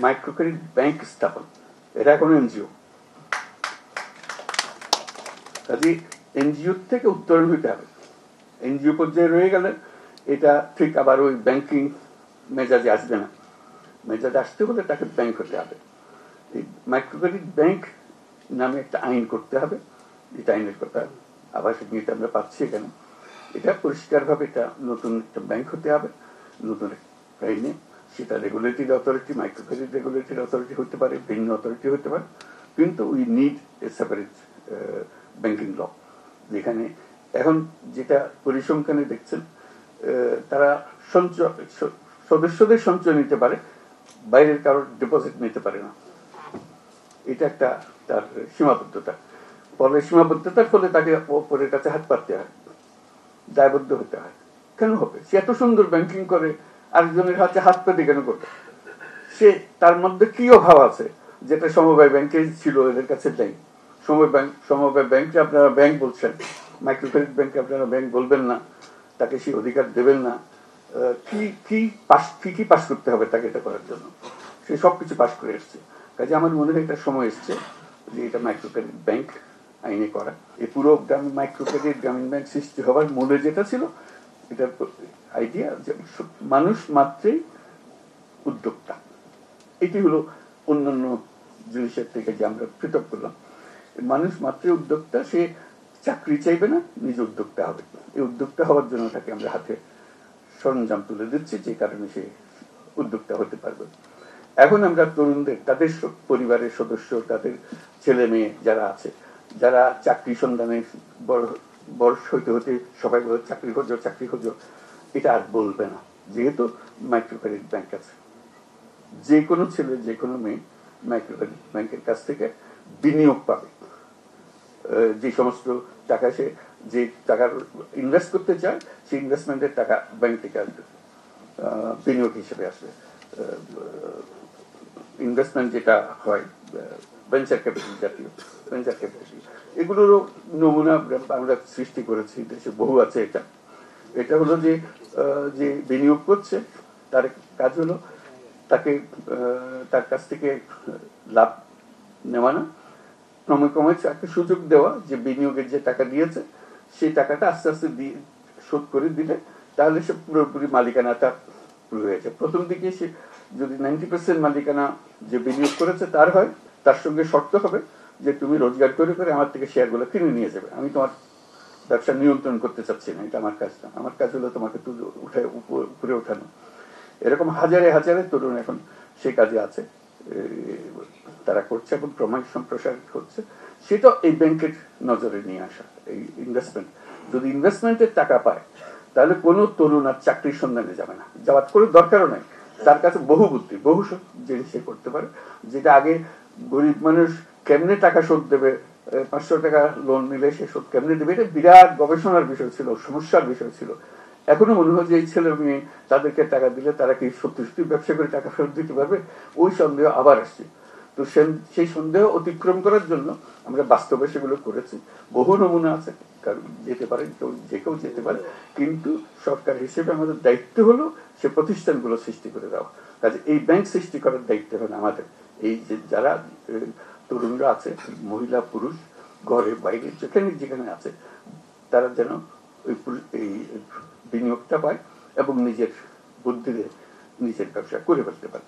Micro credit bank স্থাপন, এটা এখন এনজিও। কাজে এনজিও থেকে উত্তরণ হইতে হবে। এনজিও পর্যায়ে রয়ে গেলে এটা ঠিক আবার ওই ব্যাংকিং মেজাজে আসবে না। মেজাজে আসতে হলে তাকে ব্যাংক হতে হবে। এই মাইক্রো ক্রেডিট ব্যাংক নামে একটা আইন করতে হবে, যেটা আইনের কথা আবাসিক নীতি আমরা পাচ্ছি এখানে। এটা পরিষ্কারভাবে এটা নতুন একটা ব্যাংক হতে হবে, নতুন আইনে। সেটা regulatory authority, micro credit regulatory authority হতে পারে, ভিন্ন অথরিটি হতে পারে, কিন্তু we need a separate banking law. যেখানে এখন যেটা পরিসংখ্যানে দেখছেন, তারা সদস্যদের সঞ্চয় নিতে পারে, বাইরের কারোর ডিপোজিট নিতে পারে না। এটা একটা তার সীমাবদ্ধতা। ফলে সীমাবদ্ধতার ফলে তাকে অপরের কাছে হাত পাততে হয়, দায়বদ্ধ হতে হয়। কেন হবে? সে এত সুন্দর ব্যাংকিং করে, আরেকজনের হাতে হাত পেতে কেন করবে? সে তার মধ্যে কি অভাব আছে যেটা সমবায় ব্যাংকে ছিল, এদের কাছে নেই। সমবায় ব্যাংকে আপনারা ব্যাংক বলছেন, মাইক্রো ক্রেডিট ব্যাংকে আপনারা ব্যাংক বলবেন না, তাকে সেই অধিকার দেবেন না। কি কি পাস করতে হবে তাকে এটা করার জন্য? সে সবকিছু পাস করে এসছে। কাজে আমার মনে হয় একটা সময় এসছে যে এটা মাইক্রো ক্রেডিট ব্যাংক আইনে করা। এই পুরো মাইক্রো ক্রেডিট গ্রামীণ ব্যাংক সৃষ্টি হওয়ার মূলে যেটা ছিল, এটার আইডিয়া যে মানুষ মাত্রই উদ্যোক্তা। এটি হলো অন্যান্য জিনিসের থেকে যে আমরা পৃথক করলাম। মানুষ মাত্রই উদ্যোক্তা, সে চাকরি চাইবে না, নিজে উদ্যোক্তা হবে। এই উদ্যোক্তা হওয়ার জন্য তাকে আমরা হাতে সরঞ্জাম তুলে দিচ্ছি, যে কারণে সে উদ্যোক্তা হতে পারবে। এখন আমরা তরুণদের, তাদের পরিবারের সদস্য, তাদের ছেলে মেয়ে যারা আছে, যারা চাকরি সন্ধানে বয়স হইতে হতে সবাই বলে চাকরি খোঁজো চাকরি খোঁজো, এটা আর বলবে না, যেহেতু মাইক্রো ক্রেডিট ব্যাংক আছে। যে কোনো ছেলে, যে কোনো মেয়ে মাইক্রো ক্রেডিট ব্যাংকের কাছ থেকে বিনিয়োগ পাবে। যে সমস্ত টাকা সে, যে টাকা ইনভেস্ট করতে চায়, সেই ইনভেস্টমেন্টের টাকা ব্যাংক থেকে আসবে, বিনিয়োগ হিসেবে আসবে। ইনভেস্টমেন্ট যেটা হয় ভেঞ্চার ক্যাপিটাল জাতীয়, ভেঞ্চার ক্যাপিটাল, এগুলোরও নমুনা আমরা সৃষ্টি করেছি, দেশে বহু আছে। এটা হলো যে যে বিনিয়োগ করছে তার কাজ হলো তাকে তার কাছ থেকে লাভ নেওয়া না, ক্রমে ক্রমে একটা সুযোগ দেওয়া, যে বিনিয়োগের যে টাকা দিয়েছে সেই টাকাটা আস্তে আস্তে দিয়ে শোধ করে দিলে তাহলে সে পুরোপুরি মালিকানাটা পুরো হয়েছে। প্রথম দিকে সে যদি 90% মালিকানা যে বিনিয়োগ করেছে তার হয়, তার সঙ্গে শর্ত হবে যে তুমি রোজগার করে করে আমার থেকে শেয়ারগুলো কিনে নিয়ে যাবে, আমি তোমার ব্যবসা নিয়ন্ত্রণ করতে চাচ্ছি না, এটা আমার কাজ না। আমার কাজ হলো তোমাকে উপরে ওঠানো। এরকম হাজারে হাজারে তরুণ এখন সেই কাজে আছে, তারা করছে এবং ক্রমশ সম্প্রসারিত হচ্ছে। সেটা এই ব্যাংকের নজরে নিয়ে আসা। এই ইনভেস্টমেন্ট, যদি ইনভেস্টমেন্টের টাকা পায় তাহলে কোনো তরুণ আর চাকরির সন্ধানে যাবে না, যাওয়ার কোনো দরকারও নাই। তার কাছে বহু বুদ্ধি, বহু জিনিস সে করতে পারে, যেটা আগে গরিব মানুষ কেমনে টাকা শোধ দেবে, 500 টাকা লোন নিলে সে শোধ কেমনে দেবে, এটা বিরাট গবেষণার বিষয় ছিল, সমস্যার বিষয় ছিল। এখনো মনে হয় যে এই ছেলে মেয়ে তাদেরকে টাকা দিলে তারা কি সত্যি সত্যি ব্যবসা করে টাকা ফেরত দিতে পারবে, ওই সন্দেহ আবার আসছে। তো সেই সন্দেহ অতিক্রম করার জন্য আমরা বাস্তবে সেগুলো করেছি। বহু নমুনা আছে, কারণ যেতে পারে, যে কেউ যেতে পারে, কিন্তু সরকার হিসেবে আমাদের দায়িত্ব হলো সে প্রতিষ্ঠানগুলো সৃষ্টি করে দেওয়া। কাজে এই ব্যাংক সৃষ্টি করার দায়িত্ব হলো আমাদের। এই যে যারা তরুণরা আছে, মহিলা পুরুষ, ঘরে বাইরে যেখানে যেখানে আছে, তারা যেন এই বিনিয়োগটা পায় এবং নিজের বুদ্ধিতে নিজের ব্যবসা করে ফেলতে পারে।